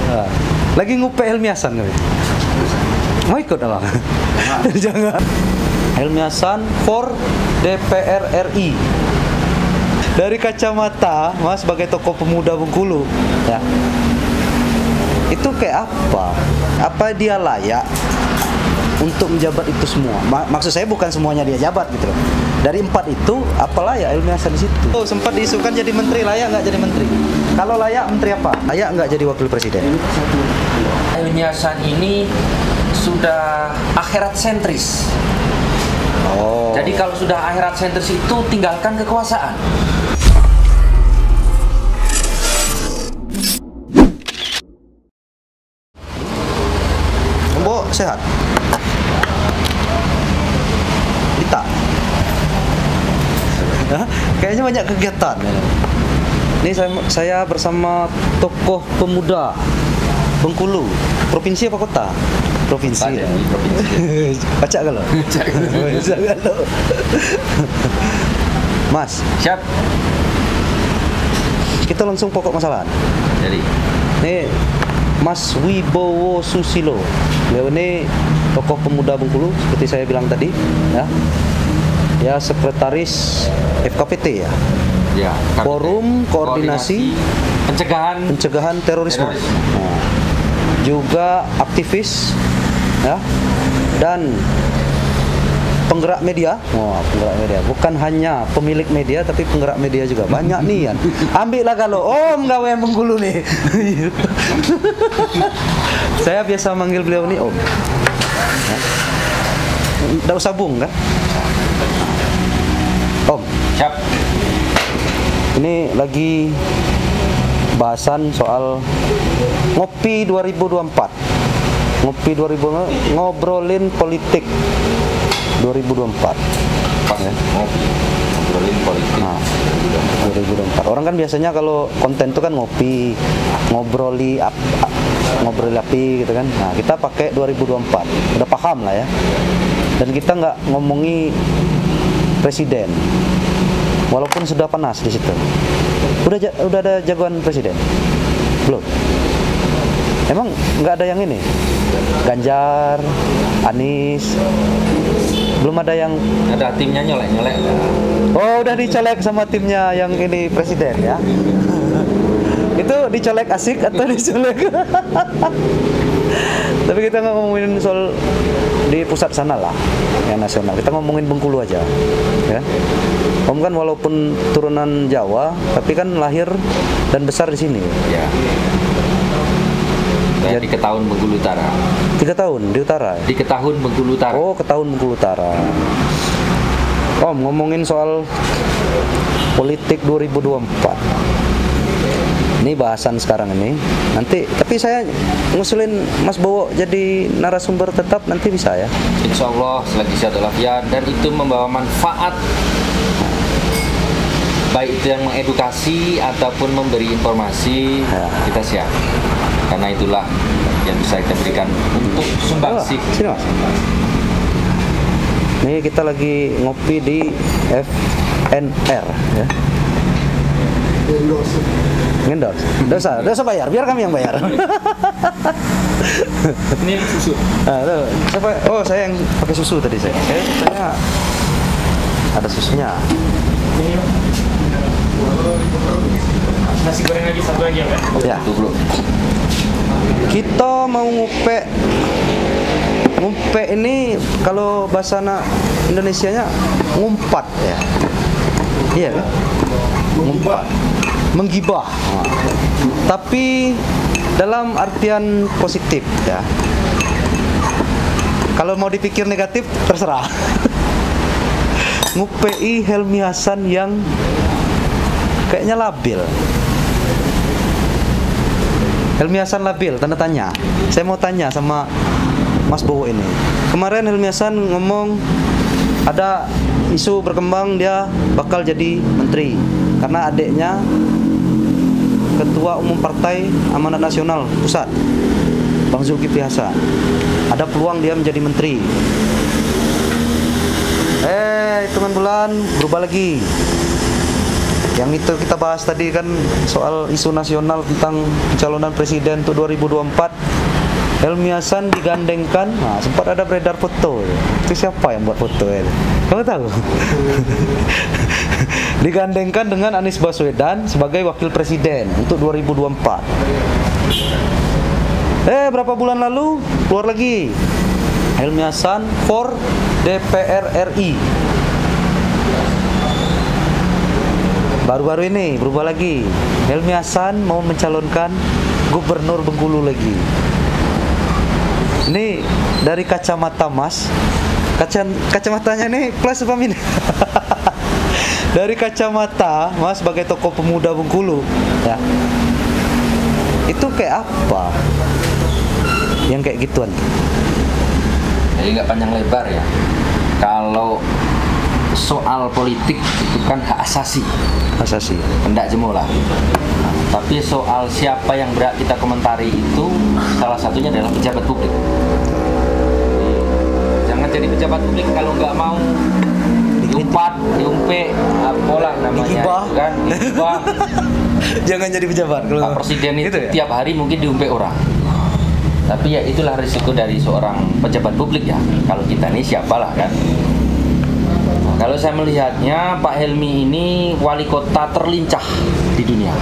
Nah, lagi ngupe Helmi Hasan kali. Mau ikut abang? Jangan. Helmi Hasan for DPR RI. Dari kacamata Mas sebagai tokoh pemuda Bengkulu, ya. Itu kayak apa? Apa dia layak untuk menjabat itu semua? Maksud saya bukan semuanya dia jabat gitu loh. Dari 4 itu, apa layak Helmi Hasan di situ? Oh, sempat diisukan jadi menteri, layak nggak jadi menteri? Kalau layak, menteri apa? Layak nggak jadi wakil presiden? Helmi Hasan ini sudah akhirat sentris. Oh. Jadi kalau sudah akhirat sentris itu tinggalkan kekuasaan. Mbok sehat? Dita? Hah? Kayaknya banyak kegiatan. Ini saya bersama tokoh pemuda Bengkulu. Provinsi apa kota? Provinsi. Provinsi. Baca kalau? Baca kalau. Mas, Siap. kita langsung pokok masalah. Jadi, Ini Mas Wibowo Susilo. Beliau ini tokoh pemuda Bengkulu seperti saya bilang tadi, ya. Ya, sekretaris FKPT ya. ya. Forum Koordinasi Pencegahan Terorisme. Nah, juga aktivis, ya, dan penggerak media. Wah, penggerak media. Bukan hanya pemilik media, tapi penggerak media juga. Banyak nih kan. Ambillah kalau Om gawe Bengkulu nih. Saya biasa manggil beliau nih Om. Ya. Nggak usah Bung kan? Om. Siap. Ini lagi bahasan soal Ngopi 2024. Ngopi 2024, ngobrolin politik 2024. Pas ya. Ngobrolin politik. Nah, 2024. Orang kan biasanya kalau konten itu kan ngopi, ngobroli api gitu kan. Nah, kita pakai 2024. Udah paham lah ya. Dan kita nggak ngomongi presiden. Walaupun sudah panas di situ. Udah ada jagoan presiden? Belum. Emang nggak ada yang ini? Ganjar, Anies, belum ada yang. Ada timnya nyolek-nyolek. Oh, udah dicolek sama timnya yang ini presiden ya. Itu dicolek asik atau dicolek? Tapi kita nggak ngomongin soal di pusat sana lah, yang nasional. Kita ngomongin Bengkulu aja, ya. Om kan walaupun turunan Jawa, tapi kan lahir dan besar di sini. Ya. Saya di Ketahun Bengkulu Utara. 3 tahun di utara. Di Ketahun Bengkulu Utara. Oh, Ketahun Bengkulu Utara. Om, ngomongin soal politik 2024. Ini bahasan sekarang ini. Nanti, tapi saya ngusulin Mas Bowo jadi narasumber tetap nanti bisa ya? Insya Allah selagi sehat walafiat dan itu membawa manfaat, baik itu yang mengedukasi ataupun memberi informasi, ya. Kita siap. Karena itulah yang bisa kita berikan untuk sumbangsi. Sini Mas. Ini kita lagi ngopi di FNR ya. Endorse. Dosa bayar, biar kami yang bayar. Ini susu. Nah, siapa? Oh, saya yang pakai susu tadi saya. Saya ada susunya. Nasi goreng lagi satu lagi ya, Pak? Ya. Dulu. Kita mau ngupe ini kalau bahasa Indonesianya ngumpat ya. Iya kan? Ngumpat. Menggibah. Tapi dalam artian positif ya. Kalau mau dipikir negatif terserah. Ngupei Helmi Hasan yang kayaknya labil. Helmi Hasan labil, tanda tanya. Saya mau tanya sama Mas Bowo ini. Kemarin Helmi Hasan ngomong ada isu berkembang dia bakal jadi menteri karena adiknya Ketua Umum Partai Amanat Nasional Pusat, Bang Zulkifli Hasan. Ada peluang dia menjadi menteri. Hitungan bulan berubah lagi. Yang itu kita bahas tadi kan soal isu nasional tentang pencalonan presiden untuk 2024. Helmi Hasan digandengkan, nah, sempat ada beredar foto. Itu siapa yang buat foto ya? Kamu tahu? Digandengkan dengan Anies Baswedan sebagai wakil presiden untuk 2024. Berapa bulan lalu keluar lagi Helmi Hasan for DPR RI. Baru-baru ini berubah lagi. Helmi Hasan mau mencalonkan gubernur Bengkulu lagi. Ini dari kacamata Mas. Kacamatanya nih plus apa minus? Dari kacamata Mas sebagai tokoh pemuda Bengkulu, ya. Itu kayak apa? Yang kayak gituan. Jadi nggak panjang lebar ya. Kalau soal politik itu kan hak asasi. Asasi. Hendak jemu lah. Tapi soal siapa yang berhak kita komentari itu salah satunya adalah pejabat publik. Jangan jadi pejabat publik kalau nggak mau diumpe, apalah namanya digibah. itu kan, digibah. Jangan jadi pejabat. Kalau Pak Presiden itu gitu ya? tiap hari mungkin diumpe orang. Tapi ya itulah risiko dari seorang pejabat publik ya. Kalau kita ini siapalah kan. Kalau saya melihatnya Pak Helmi ini wali kota terlincah di dunia.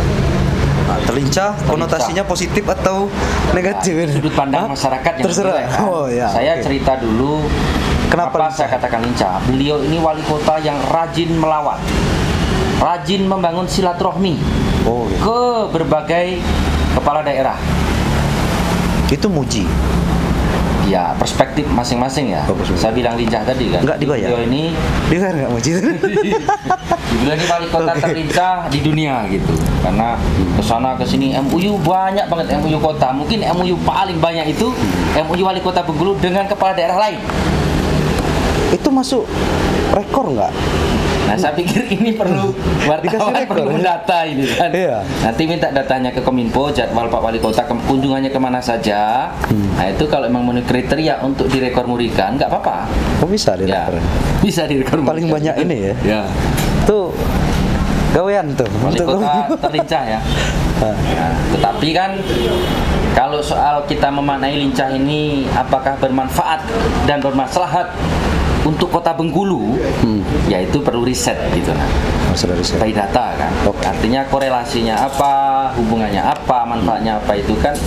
Nah, terlincah konotasinya positif atau negatif? Sudut pandang masyarakat yang terserah. menilai, kan? Oh ya. Saya Oke. cerita dulu Kenapa saya katakan lincah. Beliau ini wali kota yang rajin melawan, rajin membangun silaturahmi Oh, ya. ke berbagai kepala daerah. Itu muji. Ya perspektif masing-masing ya. Oh, perspektif. Saya bilang lincah tadi kan. Nggak dibayar? Beliau ini Dia kan nggak muji. Beliau ini wali kota Oke. terlincah di dunia gitu. Karena kesana kesini MUU banyak banget MUU kota. Mungkin MUU paling banyak itu MUU wali kota Bengkulu dengan kepala daerah lain. Itu masuk rekor nggak? Nah, saya pikir ini perlu Dikasih wartawan rekor, perlu ya? data ini kan. Iya. Nanti minta datanya ke Kominfo, jadwal Pak Wali Kota, kunjungannya kemana saja. Nah, itu kalau memang memenuhi kriteria untuk direkor murikan, nggak apa-apa. Oh bisa di Ya, rekor. bisa direkor Paling murikan. banyak ini ya. Ya. Tuh gawean tuh. Wali untuk- Kota terlincah ya. Ah. Nah, tetapi kan kalau soal kita memaknai lincah ini apakah bermanfaat dan bermaslahat untuk kota Bengkulu, yaitu perlu riset gitu nah. Masalah riset. By data kan. Oke. Artinya korelasinya apa, hubungannya apa, manfaatnya apa itu kan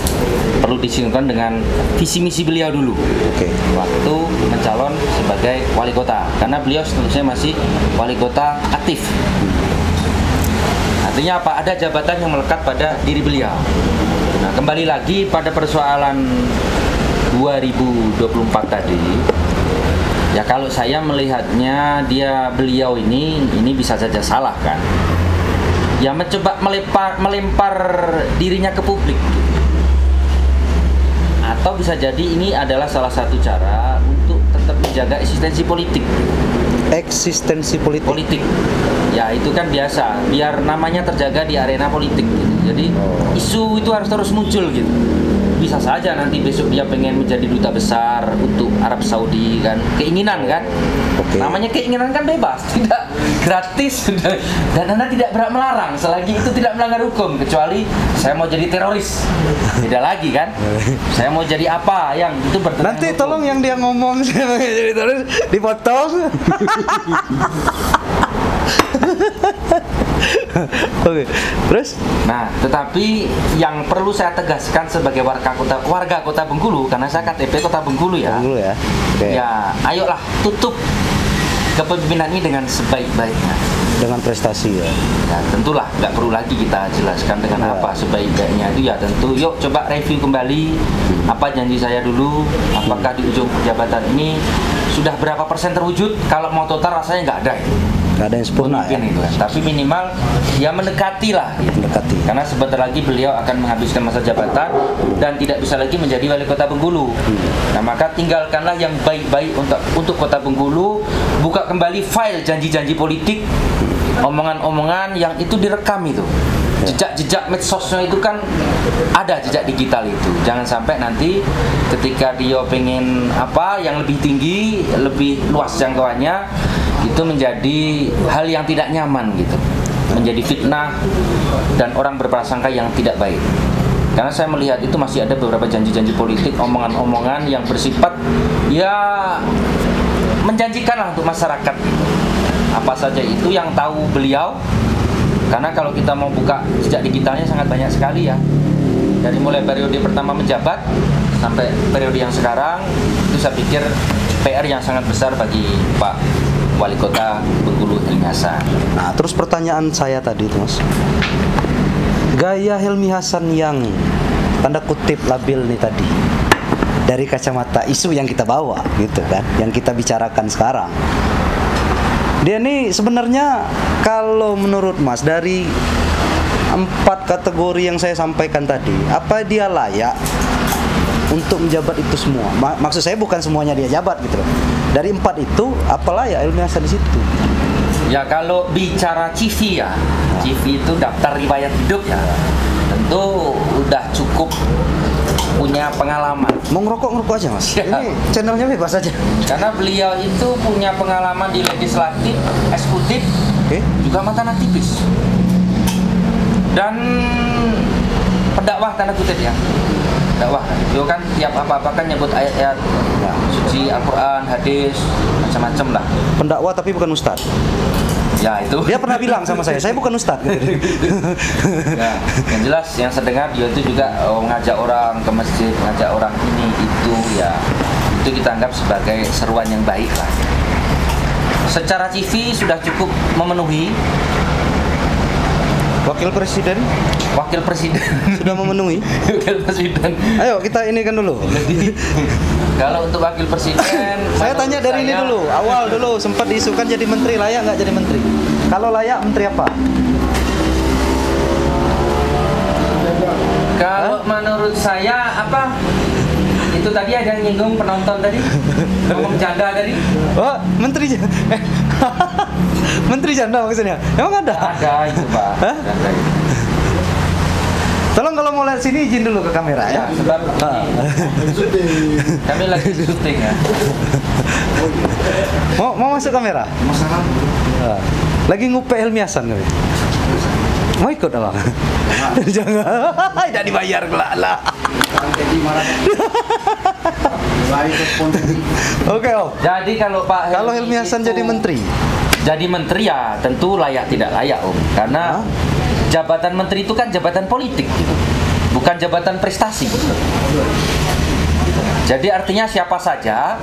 perlu disinkronkan dengan visi misi beliau dulu Oke. waktu mencalon sebagai wali kota. Karena beliau seterusnya masih wali kota aktif. Artinya apa? Ada jabatan yang melekat pada diri beliau. Nah, kembali lagi pada persoalan 2024 tadi. Ya kalau saya melihatnya beliau ini bisa saja salah kan. Ya mencoba melempar dirinya ke publik. Atau bisa jadi ini adalah salah satu cara untuk tetap menjaga eksistensi politik. Eksistensi politik. Ya itu kan biasa, biar namanya terjaga di arena politik gitu. Jadi isu itu harus terus muncul gitu. Bisa saja nanti besok dia pengen menjadi duta besar untuk Arab Saudi kan, keinginan kan. Oke. Namanya keinginan kan bebas, tidak gratis dan Anda tidak berhak melarang selagi itu tidak melanggar hukum, kecuali saya mau jadi teroris. Beda lagi kan. Saya mau jadi apa yang itu bertentangan Nanti hukum. tolong yang dia ngomong jadi terus dipotong. Oke. Terus Nah, tetapi yang perlu saya tegaskan sebagai warga kota Bengkulu, karena saya KTP kota Bengkulu ya. dulu ya. Oke. Ya, ayolah tutup kepemimpinan ini dengan sebaik-baiknya. Dengan prestasi ya. Ya, tentulah nggak perlu lagi kita jelaskan dengan Ya. apa sebaik-baiknya itu ya tentu. Yuk coba review kembali apa janji saya dulu, apakah di ujung jabatan ini sudah berapa persen terwujud? Kalau mau total rasanya nggak ada itu. Nggak ada yang sempurna ya. Mungkin itu kan. Tapi minimal ya mendekati lah gitu. Mendekati. Karena sebentar lagi beliau akan menghabiskan masa jabatan dan tidak bisa lagi menjadi wali kota Bengkulu. Nah, maka tinggalkanlah yang baik-baik untuk kota Bengkulu, buka kembali file janji-janji politik, omongan-omongan yang itu direkam itu. Jejak-jejak medsosnya itu kan ada jejak digital itu. Jangan sampai nanti ketika dia pengen apa yang lebih tinggi, lebih luas jangkauannya, itu menjadi hal yang tidak nyaman gitu. menjadi fitnah dan orang berprasangka yang tidak baik. Karena saya melihat itu masih ada beberapa janji-janji politik, omongan-omongan yang bersifat ya menjanjikan lah untuk masyarakat. Apa saja itu yang tahu beliau. Karena kalau kita mau buka jejak digitalnya sangat banyak sekali ya. Dari mulai periode pertama menjabat sampai periode yang sekarang, itu saya pikir PR yang sangat besar bagi Pak Wali Kota Bengkulu Helmi Hasan. Nah, terus pertanyaan saya tadi itu, Mas. Gaya Helmi Hasan yang tanda kutip labil nih tadi, dari kacamata isu yang kita bawa gitu kan, yang kita bicarakan sekarang. Dia nih sebenarnya kalau menurut Mas dari 4 kategori yang saya sampaikan tadi, apa dia layak untuk menjabat itu semua? Maksud saya bukan semuanya dia jabat gitu loh. Dari 4 itu, apa layak Helmi Hasan di situ? Ya kalau bicara CV ya, CV itu daftar riwayat hidup ya, tentu udah cukup punya pengalaman. Mau ngerokok aja Mas. Ya. Ini channelnya bebas aja. Karena beliau itu punya pengalaman di legislatif, eksekutif, juga mantan aktivis. Dan pendakwah tanda kutip ya. Dakwah. Beliau kan tiap apa-apa kan nyebut ayat-ayat suci Al-Qur'an, hadis, macam-macam lah. Pendakwah tapi bukan ustadz. Ya itu. Dia pernah bilang sama saya bukan ustadz. Ya, yang jelas yang saya dengar dia itu juga ngajak orang ke masjid, ngajak orang ini itu ya. Itu kita anggap sebagai seruan yang baik lah. Secara CV sudah cukup memenuhi. Wakil Presiden sudah memenuhi. Wakil Presiden. Ayo kita ini kan dulu. Jadi, kalau untuk Wakil Presiden, saya tanya dari ini dulu. Awal dulu sempat diisukan jadi menteri, layak nggak jadi menteri? Kalau layak, menteri apa? Kalau menurut saya apa? Itu tadi ada yang nyinggung penonton tadi, ngomong janda tadi. Oh, menteri menteri janda maksudnya? Emang ada? Ada itu Pak. Hah? Janda itu. Tolong kalau mau lihat sini izin dulu ke kamera ya. Sebab kami lagi syuting ya. Mau masuk kamera? Lagi ngupe Helmi Hasan kami. Mau ikut abang? Jangan, tidak dibayar kelak lah. Oke Om. Jadi kalau Helmi Hasan jadi menteri ya tentu layak tidak layak Om. Karena jabatan menteri itu kan jabatan politik gitu. Bukan jabatan prestasi gitu. Jadi artinya siapa saja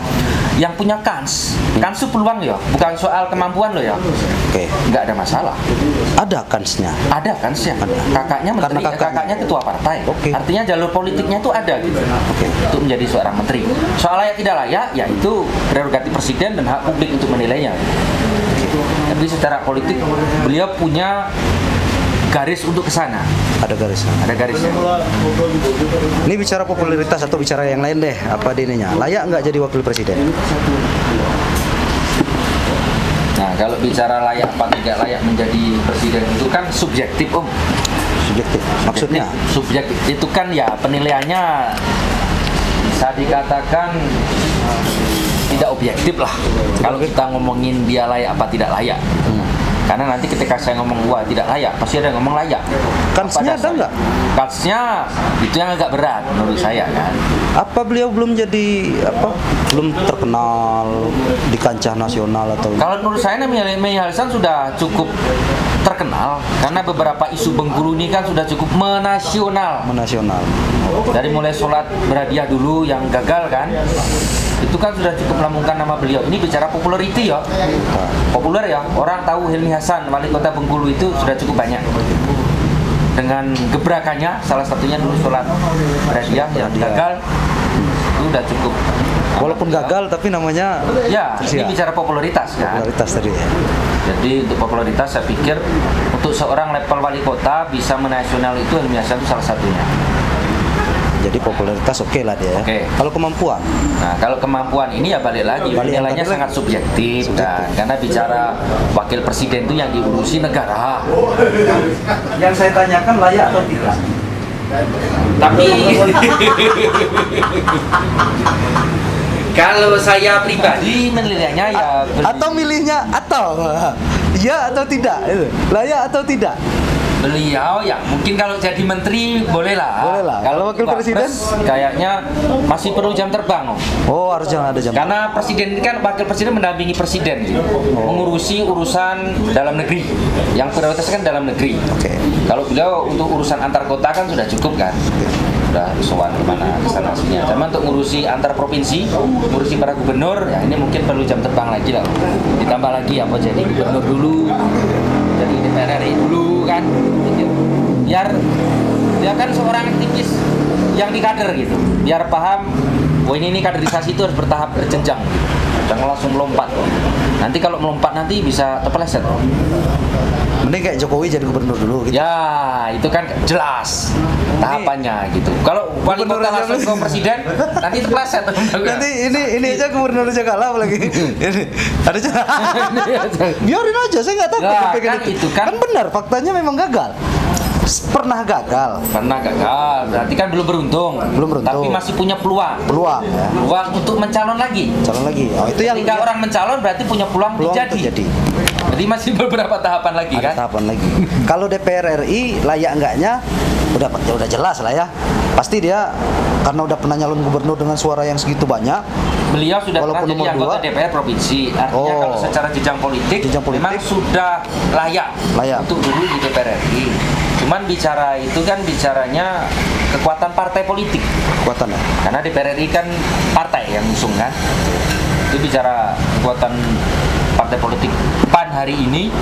yang punya kans itu peluang ya, bukan soal kemampuan lo ya. Oke. Nggak ada masalah. Ada kansnya. Ada kansnya. Kakaknya menteri, kakaknya ketua partai. Oke. Artinya jalur politiknya itu ada gitu. Oke. Untuk menjadi seorang menteri. Soal layak tidak layak, ya itu prerogatif presiden dan hak publik untuk menilainya. Tapi secara politik beliau punya garis untuk ke sana. Ada garisnya. Ada garisnya. Ini bicara popularitas atau bicara yang lain deh? Apa ininya? Layak nggak jadi wakil presiden? Nah, kalau bicara layak apa tidak layak menjadi presiden itu kan subjektif Om. Subjektif. Maksudnya? Subjektif itu kan ya penilaiannya bisa dikatakan tidak objektif lah. Kalau kita ngomongin dia layak apa tidak layak. Karena nanti ketika saya ngomong wah tidak layak, pasti ada yang ngomong layak. Kansnya ada nggak? Kansnya itu yang agak berat menurut saya kan. Apa beliau belum belum terkenal di kancah nasional atau? Kalau menurut saya Helmi Hasan sudah cukup terkenal karena beberapa isu Bengkulu ini kan sudah cukup menasional. Dari mulai sholat berhadiah dulu yang gagal kan, itu kan sudah cukup melambungkan nama beliau. Ini bicara popularity ya, populer ya. Orang tahu Helmi Hasan, wali kota Bengkulu itu sudah cukup banyak. Dengan gebrakannya, salah satunya dulu sholat berhadiah yang gagal, itu udah cukup. Walaupun gagal, tapi namanya ya, ini bicara popularitas kan. Popularitas tadi ya. Jadi untuk popularitas saya pikir untuk seorang level wali kota bisa menasional itu Helmi Hasan itu salah satunya. Jadi popularitas oke lah dia. Oke. Kalau kemampuan? Nah, kalau kemampuan ini ya balik lagi nilainya sangat subjektif kan. Karena bicara wakil presiden itu yang diurusi negara. Yang saya tanyakan layak atau tidak? Tapi Kalau saya pribadi menilainya ya Atau milihnya atau iya atau tidak itu. Layak atau tidak? beliau ya mungkin kalau jadi menteri boleh lah. Boleh lah. Kalau wakil presiden kayaknya masih perlu jam terbang. Oh, harus jangan ada jam. Karena presiden ini kan wakil presiden mendampingi presiden gitu. Mengurusi urusan dalam negeri. Yang prioritas kan dalam negeri. Oke. Kalau beliau untuk urusan antar kota kan sudah cukup kan. Sudah sowan kemana kesana sini. Cuma untuk ngurusi antar provinsi, ngurusi para gubernur, ya ini mungkin perlu jam terbang lagi lah. Ditambah lagi apa jadi gubernur dulu, jadi DPR RI dulu kan. Biar dia kan seorang aktivis yang dikader gitu. Biar paham, oh ini kaderisasi itu harus bertahap berjenjang. Jangan langsung melompat. Nanti kalau melompat nanti bisa terpeleset. Mending kayak Jokowi jadi gubernur dulu gitu. Ya, itu kan jelas tahapannya gitu. Kalau wali kota langsung ke presiden, nanti terpleset. Nanti ini aja gubernur aja kalah apalagi. Ini ada biarin aja, saya nggak takut. Nah, kan itu kan benar, faktanya memang gagal. Pernah gagal. Berarti kan belum beruntung. Tapi masih punya peluang Ya. Peluang untuk mencalon lagi. Oh, itu yang ketika orang mencalon berarti punya peluang terjadi. Jadi masih beberapa tahapan lagi kan? Tahapan lagi. Kalau DPR RI layak enggaknya udah jelas lah ya. Pasti dia karena udah pernah nyalon gubernur dengan suara yang segitu banyak. Beliau sudah pernah jadi anggota DPR provinsi. Artinya kalau secara jenjang politik memang sudah layak untuk dulu di DPR RI. Cuman bicara itu kan bicaranya kekuatan partai politik. Kekuatan ya? Karena DPR RI kan partai yang usung kan. Itu bicara kekuatan partai politik PAN hari ini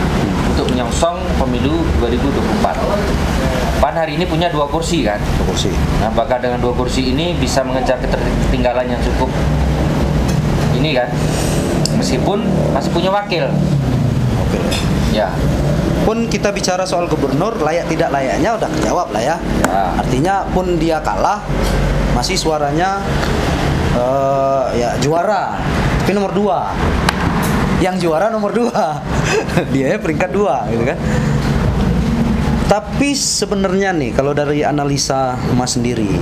untuk menyongsong pemilu 2024. PAN hari ini punya 2 kursi kan? 2 kursi. Nah, apakah dengan 2 kursi ini bisa mengejar ketertinggalan yang cukup ini kan? Meskipun masih punya wakil. Oke. Ya. Pun kita bicara soal gubernur layak tidak layaknya udah kejawab lah ya. Artinya pun dia kalah masih suaranya ya juara tapi nomor 2. Yang juara nomor 2. Dia peringkat 2 gitu kan. Tapi sebenarnya nih kalau dari analisa Mas sendiri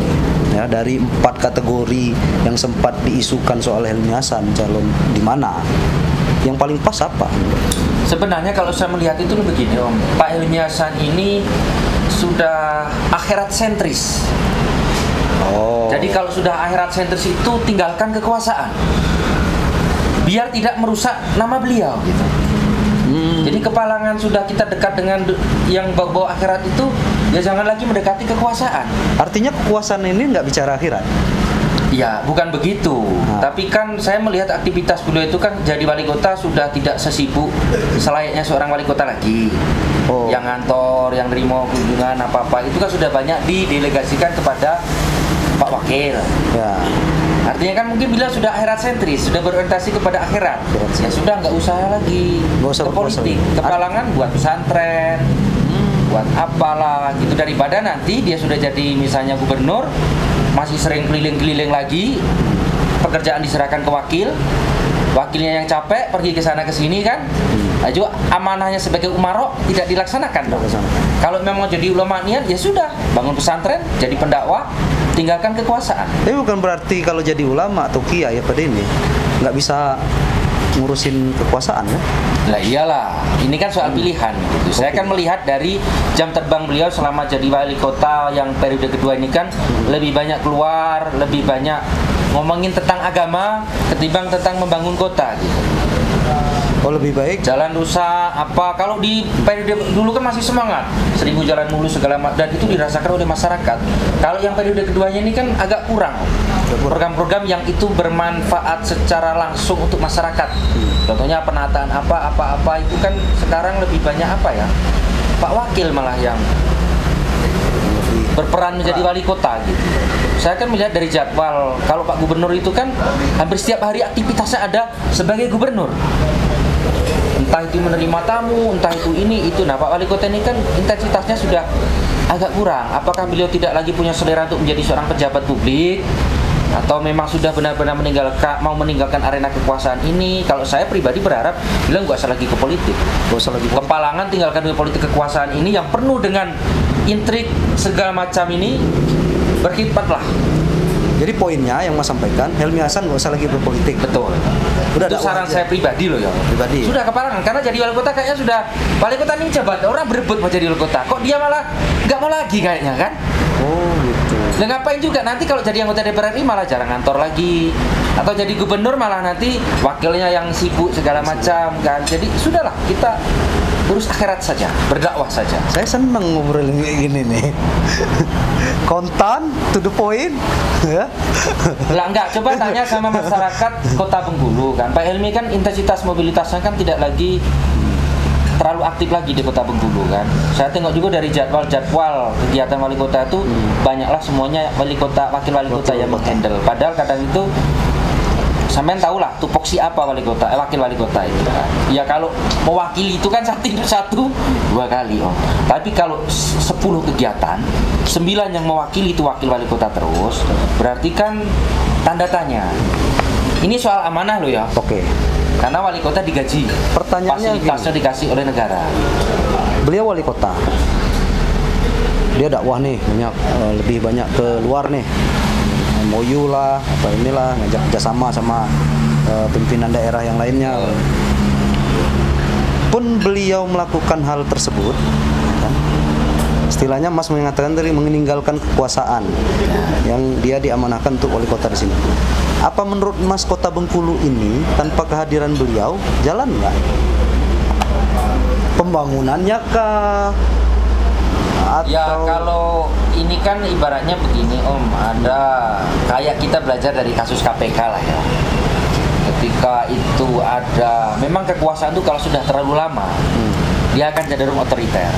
ya, dari 4 kategori yang sempat diisukan soal Helmi Hasan calon di mana yang paling pas apa? Sebenarnya kalau saya melihat itu begini Om, Pak Helmi Hasan ini sudah akhirat sentris. Jadi kalau sudah akhirat sentris itu tinggalkan kekuasaan, biar tidak merusak nama beliau gitu. Jadi kepalangan sudah kita dekat dengan yang bawa akhirat itu, ya jangan lagi mendekati kekuasaan. Artinya kekuasaan ini nggak bicara akhirat? Ya, bukan begitu. Tapi kan saya melihat aktivitas beliau itu kan jadi wali kota sudah tidak sesibuk selayaknya seorang wali kota lagi. Yang ngantor, yang nerima kunjungan apa-apa itu kan sudah banyak didelegasikan kepada Pak Wakil. Ya. Artinya kan mungkin beliau sudah akhirat sentris, sudah berorientasi kepada akhirat. Ya sudah nggak usah lagi ke politik. Kepalangan buat pesantren, buat apalah gitu, daripada nanti dia sudah jadi misalnya gubernur masih sering keliling-keliling lagi, pekerjaan diserahkan ke wakilnya yang capek pergi ke sana ke sini kan, aja amanahnya sebagai umarok tidak dilaksanakan dong. Kalau memang jadi ulama niat ya sudah bangun pesantren, jadi pendakwah, tinggalkan kekuasaan. Tapi bukan berarti kalau jadi ulama atau kiai pada ini nggak bisa ngurusin kekuasaan ya? Lah iyalah, ini kan soal pilihan gitu. Saya kan melihat dari jam terbang beliau selama jadi wali kota yang periode kedua ini kan lebih banyak keluar, lebih banyak ngomongin tentang agama ketimbang tentang membangun kota gitu. Oh, lebih baik jalan rusak apa, kalau di periode dulu kan masih semangat 1000 jalan mulus segala macam dan itu dirasakan oleh masyarakat. Kalau yang periode keduanya ini kan agak kurang program-program yang itu bermanfaat secara langsung untuk masyarakat. Contohnya penataan apa itu kan sekarang lebih banyak apa ya, Pak Wakil malah yang berperan menjadi wali kota gitu. Saya kan melihat dari jadwal, kalau Pak Gubernur itu kan hampir setiap hari aktivitasnya ada sebagai gubernur. Entah itu menerima tamu, entah itu ini, itu. Nah, Pak Wali Kota ini kan intensitasnya sudah agak kurang. Apakah beliau tidak lagi punya selera untuk menjadi seorang pejabat publik? Atau memang sudah benar-benar mau meninggalkan arena kekuasaan ini? Kalau saya pribadi berharap beliau nggak usah lagi ke politik. Kepalangan tinggalkan politik kekuasaan ini yang penuh dengan intrik segala macam ini, berkhidmatlah. Jadi poinnya yang Mas sampaikan, Helmi Hasan nggak usah lagi berpolitik. Betul. Udah Itu saran saya pribadi loh ya. Pribadi. Sudah keparangan karena jadi wali kota kayaknya sudah wali kota ini jabat orang berebut mau jadi wali kota. Kok dia malah nggak mau lagi kayaknya kan? Oh gitu. Dan ngapain juga nanti kalau jadi anggota DPR RI malah jarang kantor lagi, atau jadi gubernur malah nanti wakilnya yang sibuk segala macam kan. Jadi sudahlah kita urus akhirat saja, berdakwah saja. Saya seneng ngobrolin kayak gini nih. Kontan, to the point, ya. Lah enggak, coba tanya sama masyarakat Kota Bengkulu kan. Pak Helmi kan intensitas mobilitasnya kan tidak lagi terlalu aktif lagi di Kota Bengkulu kan. Saya tengok juga dari jadwal kegiatan wali kota itu banyaklah semuanya wali kota, wakil wali kota yang menghandle. Padahal kadang itu sampean tahu lah tupoksi apa wali kota, wakil wali kota itu kan. Ya kalau mewakili itu kan satu dua kali Tapi kalau 10 kegiatan, 9 yang mewakili itu wakil wali kota terus, berarti kan tanda tanya. Ini soal amanah loh ya. Oke. Karena wali kota digaji, Pertanyaannya fasilitasnya dikasih oleh negara. Beliau wali kota, dia dakwah nih lebih banyak ke luar nih, MOU lah atau inilah, ngajak kerjasama sama pimpinan daerah yang lainnya. Pun beliau melakukan hal tersebut kan? Istilahnya Mas mengatakan tadi meninggalkan kekuasaan yang dia diamanahkan untuk wali kota di sini. Apa menurut Mas Kota Bengkulu ini tanpa kehadiran beliau jalan nggak? Pembangunannya kah? Atau... Ya kalau ini kan ibaratnya begini ada kayak kita belajar dari kasus KPK lah ya. Ketika itu ada, memang kekuasaan itu kalau sudah terlalu lama dia akan cenderung otoriter.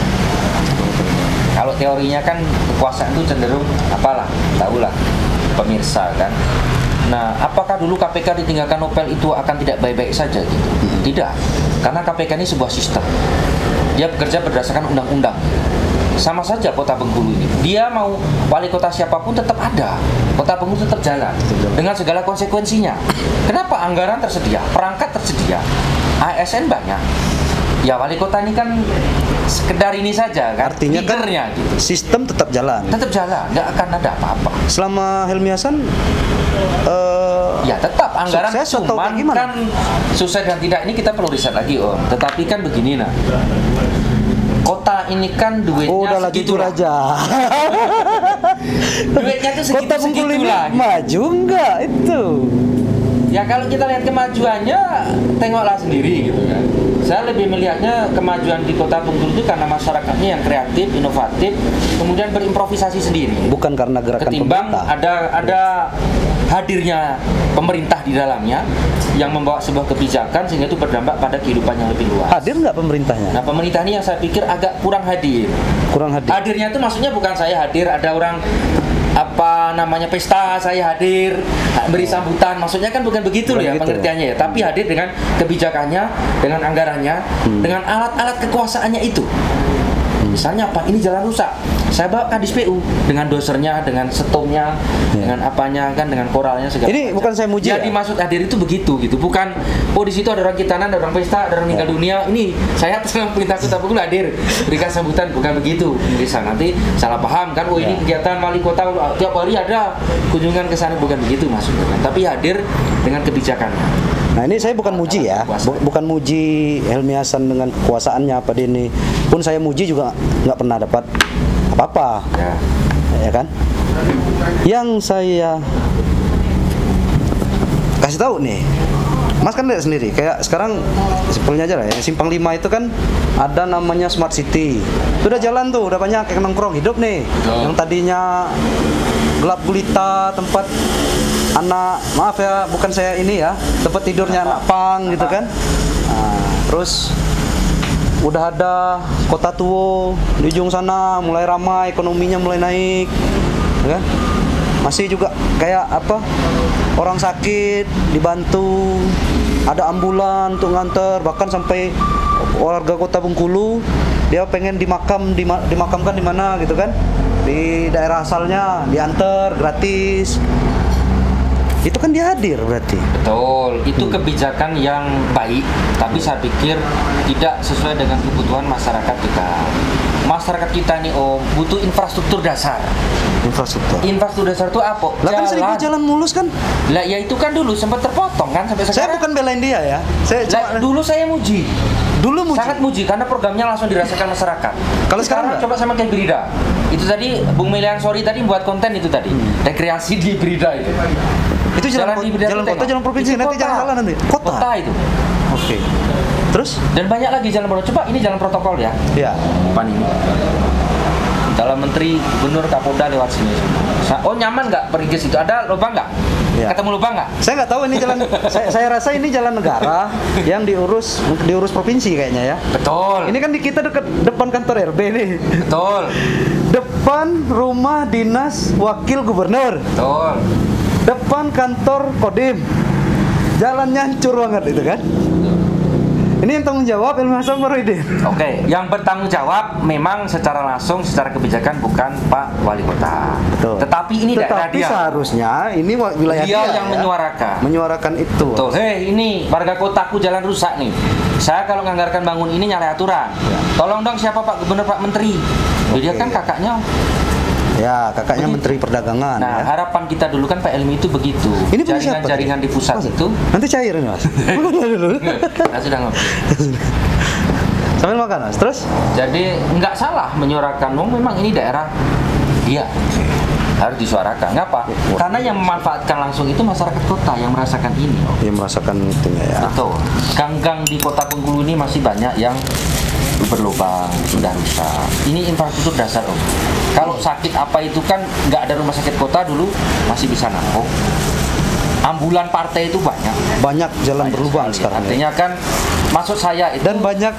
Kalau teorinya kan kekuasaan itu cenderung apalah, tahulah pemirsa kan. Nah, apakah dulu KPK ditinggalkan Nobel itu akan tidak baik-baik saja gitu? Tidak, karena KPK ini sebuah sistem. Dia bekerja berdasarkan undang-undang. Sama saja Kota Bengkulu ini. Dia mau wali kota siapapun tetap ada. Kota Bengkulu tetap jalan dengan segala konsekuensinya. Kenapa? Anggaran tersedia, perangkat tersedia, ASN banyak. Ya wali kota ini kan sekedar ini saja kan. Artinya kan gitu. Sistem tetap jalan. Tetap jalan, nggak akan ada apa-apa. Selama Helmi Hasan ya tetap anggaran sukses cuman kan sukses dan tidak ini kita perlu riset lagi Tetapi kan begini nah. Kota ini kan duitnya udah lagi itu aja. Duitnya tuh segitu-segitu lah. Maju enggak itu? Ya kalau kita lihat kemajuannya, tengoklah sendiri gitu kan. Saya lebih melihatnya kemajuan di Kota Bengkulu itu karena masyarakatnya yang kreatif, inovatif, kemudian berimprovisasi sendiri. Bukan karena gerakan ketimbang pemerintah. ada hadirnya pemerintah di dalamnya yang membawa sebuah kebijakan sehingga itu berdampak pada kehidupan yang lebih luas. Hadir nggak pemerintahnya? Nah pemerintah ini yang saya pikir agak kurang hadir. Kurang hadir. Hadirnya itu maksudnya bukan saya hadir, ada orang pesta saya hadir beri sambutan, maksudnya kan bukan begitu loh ya pengertiannya ya, tapi hadir dengan kebijakannya, dengan anggarannya, dengan alat-alat kekuasaannya itu. Misalnya apa, ini jalan rusak, saya bawa kadis PU dengan dosernya, dengan setomnya, dengan apanya kan, dengan koralnya segala ini macam. bukan saya muji. Jadi maksud hadir itu begitu gitu, bukan di situ ada orang kitanan, ada orang pesta, ada orang meninggal dunia, ini saya atas nama perintah Kota Bengkulu hadir berikan sambutan, bukan begitu. Bisa nanti salah paham kan, ini kegiatan wali kota tiap hari ada kunjungan ke sana, bukan begitu maksudnya kan. Tapi hadir dengan kebijakannya. Nah ini saya bukan muji ya, bukan muji Helmi Hasan dengan kekuasaannya apa ini. Pun saya muji juga nggak pernah dapat apa-apa, ya kan? Yang saya kasih tahu nih, Mas kan lihat sendiri, kayak sekarang simpelnya aja lah ya, Simpang 5 itu kan ada namanya Smart City. Itu udah jalan tuh, udah banyak kayak nongkrong hidup nih. Yang tadinya gelap gulita, tempat anak, maaf ya, bukan saya ini ya, tempat tidurnya anak pang gitu kan. Nah, terus udah ada Kota Tuo di ujung sana, mulai ramai, ekonominya mulai naik, ya kan? Masih juga kayak apa, orang sakit dibantu, ada ambulan untuk nganter, bahkan sampai warga Kota Bengkulu dia pengen dimakamkan di mana gitu kan, di daerah asalnya diantar gratis. Itu kan dia hadir berarti. Betul, itu kebijakan yang baik, tapi saya pikir tidak sesuai dengan kebutuhan masyarakat kita. Masyarakat kita nih Om butuh infrastruktur dasar. Infrastruktur. Infrastruktur dasar itu apa? Lah kan 1000 jalan mulus kan? Lah ya itu kan dulu sempat terpotong kan sampai Saya sekarang. bukan belain dia ya. Saya Lah, dulu saya muji. dulu muji. Sangat muji karena programnya langsung dirasakan masyarakat. Kalau sekarang enggak? coba sama kayak Brida. Itu tadi Bung Melian Sori tadi buat konten itu tadi. Rekreasi di Brida itu. Itu jalan di Brida jalan itu kota, tengok. jalan provinsi, Itu nanti kota. jangan salah nanti. Kota itu. Oke. Terus? Dan banyak lagi jalan baru. Coba ini jalan protokol ya. Ya. Depan ini. Dalam Menteri, Gubernur, Kapolda lewat sini. Oh nyaman nggak pergi ke situ? Ada lubang nggak? Ya. Ketemu lubang nggak? Saya nggak tahu ini jalan. saya rasa ini jalan negara yang diurus provinsi kayaknya ya. Betul. Ini kan di kita depan kantor RB nih. Betul. Depan rumah dinas wakil gubernur. Betul. Depan kantor Kodim. Jalannya hancur banget itu kan. Ini yang tanggung jawab Ilmu Hasan Faroidin. Oke, yang bertanggung jawab memang secara langsung, secara kebijakan bukan Pak Wali Kota. Betul. Tetapi ini daerah Tetapi dia. seharusnya ini wilayah Dia dia yang ya. menyuarakan. Menyuarakan itu. Betul. Hei, ini warga kotaku jalan rusak nih. Saya kalau nganggarkan bangun ini nyalahi aturan. Tolong dong siapa Pak Gubernur, Pak Menteri. Dia kan kakaknya. Ya, kakaknya Menteri Perdagangan. Nah, ya. harapan kita dulu kan Pak Elmi itu begitu. Ini punya siapa? Jaringan-jaringan di pusat Mas, itu. nanti cair ini Mas. Makan dulu. Nah, sudah ngopi. Sambil makan Mas. Terus? Jadi nggak salah menyuarakan, memang ini daerah dia harus disuarakan. Ngapa? Karena yang memanfaatkan langsung itu masyarakat kota yang merasakan ini. Yang merasakan itunya ya. Betul. Gang-gang di Kota Bengkulu ini masih banyak yang berlubang, sudah rusak. Ini infrastruktur dasar Om. Kalau sakit apa itu kan nggak ada rumah sakit kota dulu masih bisa nampung. Ambulan partai itu banyak. Banyak jalan Banyak berlubang sekali. sekarang. Ya. Artinya kan maksud saya itu Dan banyak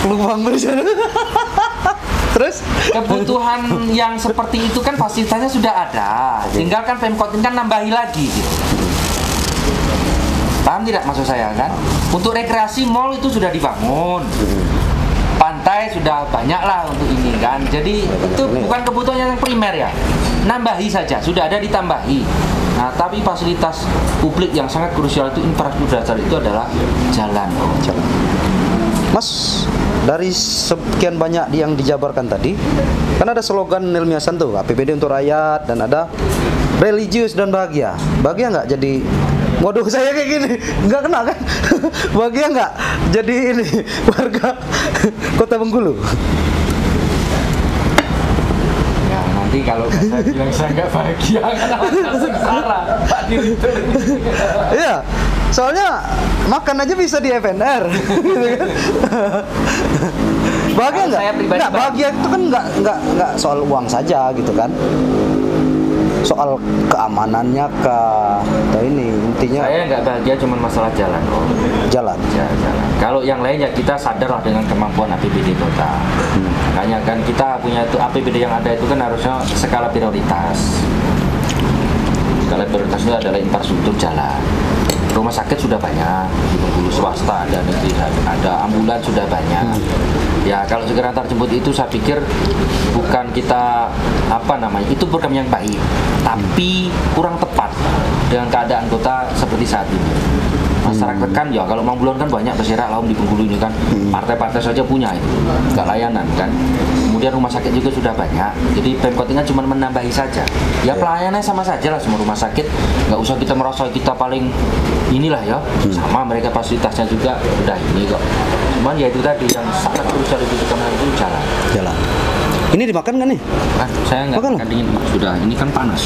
lubang berjalan. Terus? kebutuhan yang seperti itu kan fasilitasnya sudah ada. Tinggal kan Pemkot ini kan nambahi lagi gitu. Paham tidak maksud saya kan? Untuk rekreasi mall itu sudah dibangun. Pantai sudah banyak lah untuk ini kan. Jadi itu bukan kebutuhan yang primer ya. Nambahi saja, sudah ada ditambahi. Nah, tapi fasilitas publik yang sangat krusial itu infrastruktur dasar itu adalah jalan. Mas, dari sekian banyak yang dijabarkan tadi, kan ada slogan Ilmi Hasan tuh, APBD untuk rakyat, dan ada religius dan bahagia. Bahagia nggak jadi, waduh saya kayak gini, nggak kena kan? Bahagia nggak jadi ini warga Kota Bengkulu? Ya, nanti kalau saya bilang saya nggak bahagia kan saya sengsara Pak Direktur. Iya, soalnya makan aja bisa di FNR. Gitu kan? Bahagia Kalau nggak? saya pribadi Nggak, bahagia itu kan nggak soal uang saja gitu kan? Soal keamanannya kah? Atau ini intinya Saya nggak bahagia cuma masalah jalan. jalan. Jalan. Kalau yang lain ya kita sadarlah dengan kemampuan APBD kota. Makanya kan kita punya itu APBD yang ada itu kan harusnya skala prioritas. Skala prioritas itu adalah infrastruktur jalan. Rumah sakit sudah banyak, di Bengkulu swasta ada, negeri ada, ambulan sudah banyak. Ya kalau segera antar jemput itu saya pikir bukan kita itu program yang baik, tapi kurang tepat dengan keadaan kota seperti saat ini. Masyarakat kan ya kalau Mambulon kan banyak berserak laum di Bengkulu ini kan, partai-partai saja punya itu, nggak layanan kan. Kemudian rumah sakit juga sudah banyak, jadi Pemkot ini cuma menambahi saja. Ya pelayanannya sama saja lah semua rumah sakit, nggak usah kita merasa kita paling inilah ya, sama mereka fasilitasnya juga udah ini kok. Cuman ya itu tadi yang sangat krusial itu jalan. Jalan. Ini dimakan nggak nih? Nah, saya nggak Makan akan dingin Pak. Sudah, ini kan panas.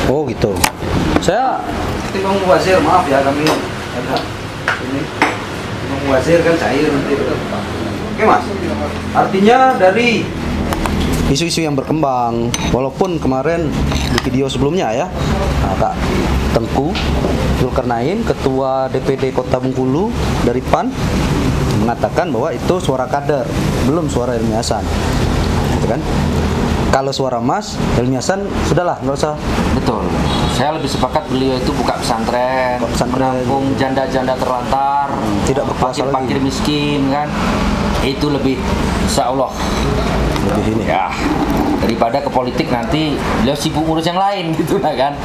Oh gitu. Saya Timang Wazir, maaf ya kami ada ini Timang Wazir kan cair nanti. Oke Mas. Artinya dari isu-isu yang berkembang, walaupun kemarin di video sebelumnya ya, Kak Tengku Zulkarnain, Ketua DPD Kota Bengkulu dari PAN, mengatakan bahwa itu suara kader, belum suara Ilmi Hasan. Gitu kan? Kalau suara Mas, Ilmi Hasan sudahlah, nggak usah. Betul. Saya lebih sepakat beliau itu buka pesantren, menampung janda-janda terlantar, tidak berkuasa fakir lagi. miskin kan. Itu lebih, insya Allah Lebih ini. ya, daripada ke politik nanti beliau sibuk ngurus yang lain gitu lah kan.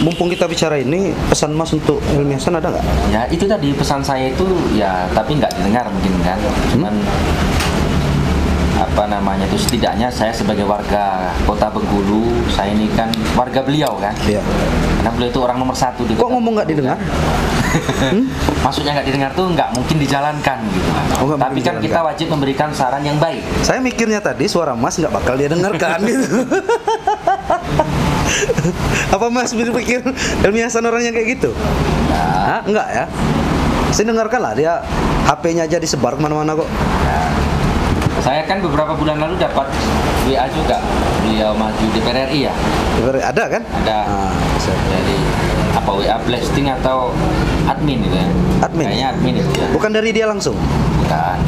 Mumpung kita bicara ini, pesan Mas untuk Helmi Hasan ada nggak? Ya itu tadi pesan saya itu ya, tapi nggak didengar mungkin kan. Cuman apa namanya itu, setidaknya saya sebagai warga Kota Bengkulu, saya ini kan warga beliau kan. Iya. Karena beliau itu orang nomor 1 di Kok Kota ngomong nggak didengar? Maksudnya nggak didengar tuh nggak mungkin dijalankan gitu. Oh, nggak Tapi mungkin kan kita dijalankan. wajib memberikan saran yang baik. Saya mikirnya tadi suara Mas nggak bakal dia dengarkan gitu. Apa Mas pikir Helmi Hasan orangnya kayak gitu? Hah? Enggak ya? Saya dengarkan lah, dia HP-nya aja disebar kemana-mana kok. Saya kan beberapa bulan lalu dapat WA juga, beliau maju DPR RI ya. Ada kan? Ada dari apa, WA blasting atau admin gitu ya. Admin? Kayaknya admin itu ya. Bukan dari dia langsung. Bukan.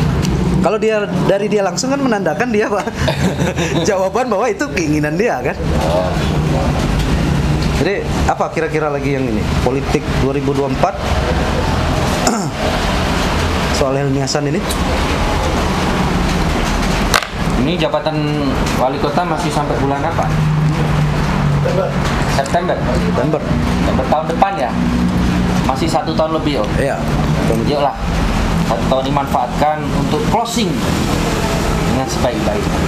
Kalau dia dari dia langsung kan menandakan dia Pak jawaban bahwa itu keinginan dia kan. Oh. Jadi apa kira-kira lagi yang ini? Politik 2024 soal Helmi Hasan ini? Ini jabatan wali kota masih sampai bulan apa? September. September. September tahun depan ya. Masih 1 tahun lebih oh. Iya. Yuklah, 1 tahun dimanfaatkan untuk closing dengan sebaik-baiknya.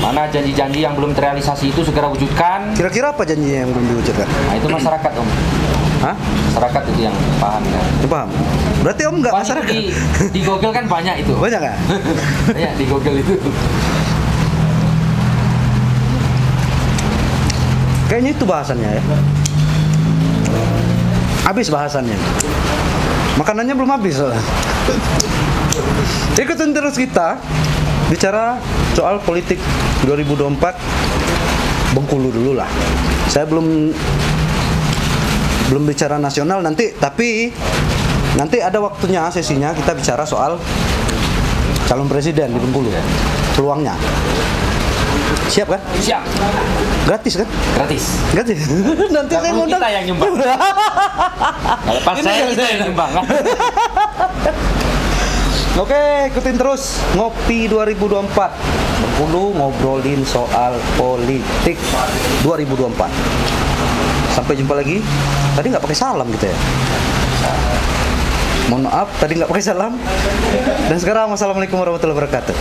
Mana janji-janji yang belum terrealisasi itu segera wujudkan. Kira-kira apa janjinya yang belum diwujudkan? Nah itu masyarakat om. Hah? Masyarakat itu yang paham kan. Ya, paham. Berarti Om nggak Banyak masyarakat? di Google kan banyak itu. Banyak nggak? Banyak di Google itu. Kayaknya itu bahasannya ya. Habis bahasannya. Makanannya belum habis soalnya. Ikutin terus kita bicara soal politik 2024 Bengkulu dulu lah. Saya belum bicara nasional nanti, tapi nanti ada waktunya sesinya kita bicara soal calon presiden di Bengkulu. Peluangnya. Siap kan? Siap. Gratis kan? Gratis. Gratis. Nanti Nggak saya perlu ngundang. kita yang nyumbang. Kalau pas saya kita yang nyumbang kan. Oke, ikutin terus Ngopi 2024. Bengkulu ngobrolin soal politik 2024. Sampai jumpa lagi. Tadi nggak pakai salam gitu ya. Mohon maaf, tadi nggak pakai salam. Dan sekarang wassalamualaikum warahmatullahi wabarakatuh.